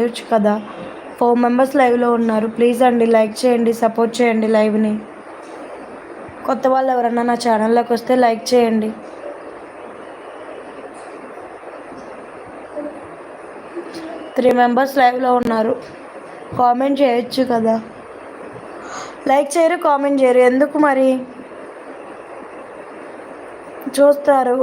చేయొచ్చు కదా. 4 మెంబర్స్ లైవ్లో ఉన్నారు. ప్లీజ్ అండి లైక్ చేయండి, సపోర్ట్ చేయండి లైవ్ని. కొత్త వాళ్ళు ఎవరన్నా నా ఛానల్లోకి వస్తే లైక్ చేయండి. 3 మెంబర్స్ లైవ్లో ఉన్నారు. కామెంట్ చేయొచ్చు కదా. లైక్ చేయరు, కామెంట్ చేయరు, ఎందుకు మరి? చూస్తారు.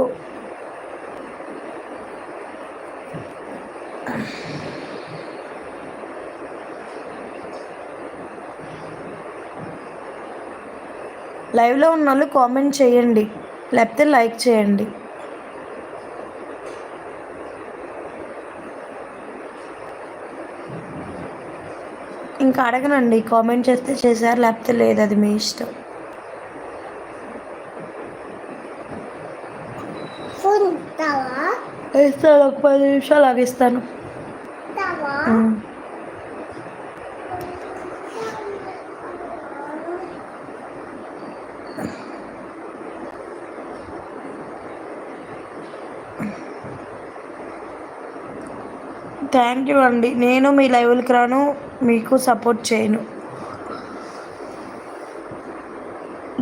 లైవ్లో ఉన్న వాళ్ళు కామెంట్ చేయండి, లేకపోతే లైక్ చేయండి. ఇంకా అడగనండి, కామెంట్ చేస్తే చేశారు, లేకపోతే లేదు, అది మీ ఇష్టం. ఇస్తాను, ఒక 10 నిమిషాలు ఆగిస్తాను. థ్యాంక్ యూ అండి. నేను మీ లైవ్కి రాను, మీకు సపోర్ట్ చేయను.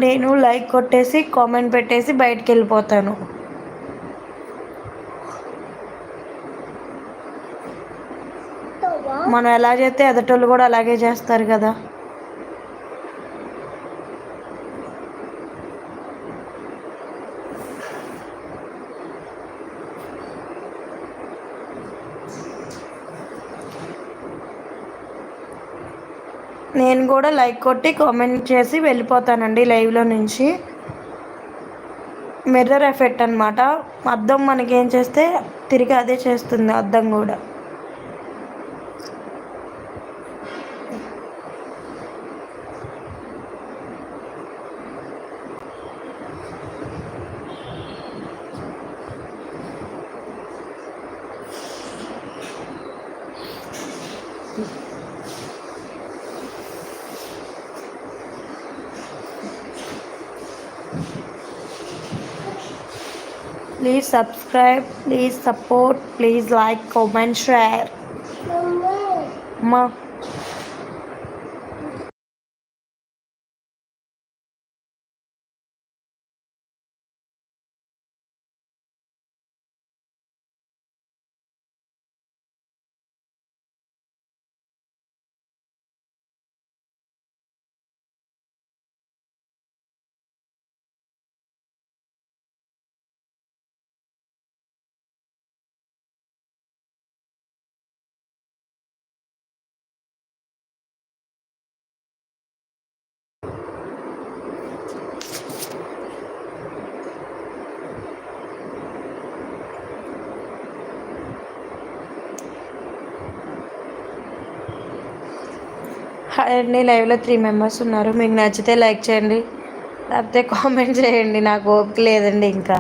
నేను లైక్ కొట్టేసి కామెంట్ పెట్టేసి బయటికి వెళ్ళిపోతాను. మనం ఎలా చేస్తే ఎదటోళ్ళు కూడా అలాగే చేస్తారు కదా. నేను కూడా లైక్ కొట్టి కామెంట్ చేసి వెళ్ళిపోతానండి లైవ్లో నుంచి. మిర్రర్ ఎఫెక్ట్ అనమాట. అద్దం మనకేం చేస్తే తిరిగి అదే చేస్తుంది అద్దం కూడా. Please subscribe, please support, please like, comment, share. Ma. అండి లైవ్లో 3 మెంబర్స్ ఉన్నారు. మీకు నచ్చితే లైక్ చేయండి, లేకపోతే కామెంట్ చేయండి. నాకు ఓపిక లేదండి ఇంకా.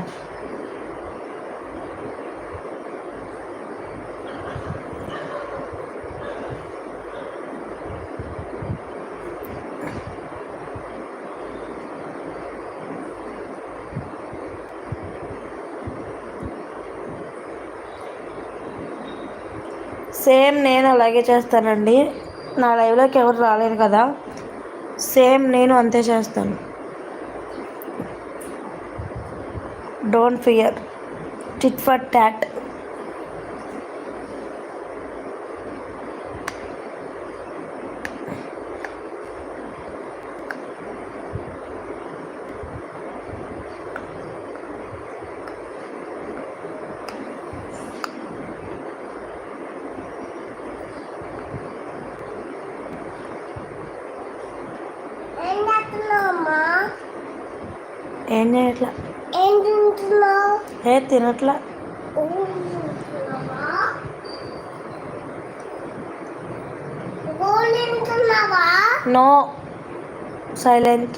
సేమ్ నేను అలాగే చేస్తానండి. నా లైవ్లోకి ఎవరు రాలేరు కదా, సేమ్ నేను అంతే చేస్తాను. Don't fear, tit for tat. ఏం చేయట్లా, ఏ తినట్లా. No, silent.